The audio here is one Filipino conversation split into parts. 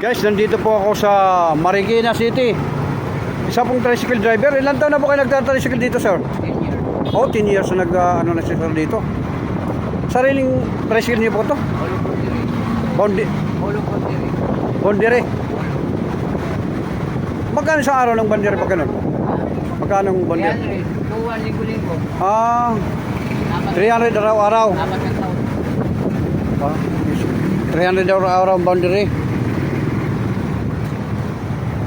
Guys, nandito po ako sa Marikina City. Isa pong tricycle driver. Ilan taon na po kayo nagtatricycle dito, sir? 10 years. Oh, 10 years na na si sir dito. Sariling tricycle niyo po to? Olo po diri. Bondi, Olo po diri. bondire. Magkano sa araw ng bandire pa ganun? Magkano ang bondire? 300. Tuwan linggo-linggo. Ah, 300 araw-araw. Apat na taon. Ah, 300 araw-araw ang bondire.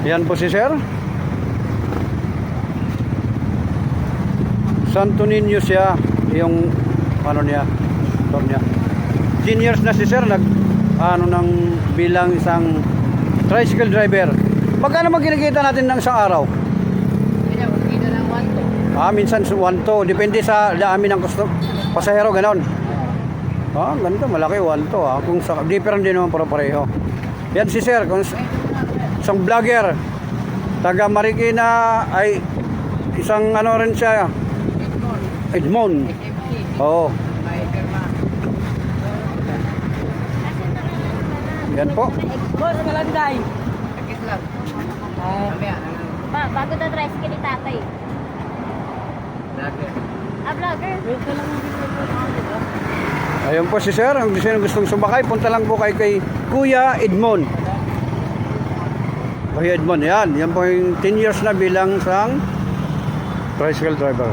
Yan po si sir. Santo Niño siya, yung ano niya, motor niya. 10 years na si sir ng bilang isang tricycle driver. Magkano man kinikita natin ng isang araw? Kaya kita ng 1 to. Minsan 1 to, depende sa dami ng pasahero, ganon. Ganito, malaki 1 to. Kung sa different din naman para pareho. Yan si sir, kung isang vlogger, taga Marikina, ay isang ano rin siya, Edmond. Oo. Yan po. Boss, malanday. Sakit lang. Mamaya. Bago daw tricycle ni tatay. Vlogger. Vlogger. Ayun po si sir, ang gustong sumakay, punta lang po kay Kuya Edmond. Kuya Edmond, yan po yung 10 years na bilang isang tricycle driver.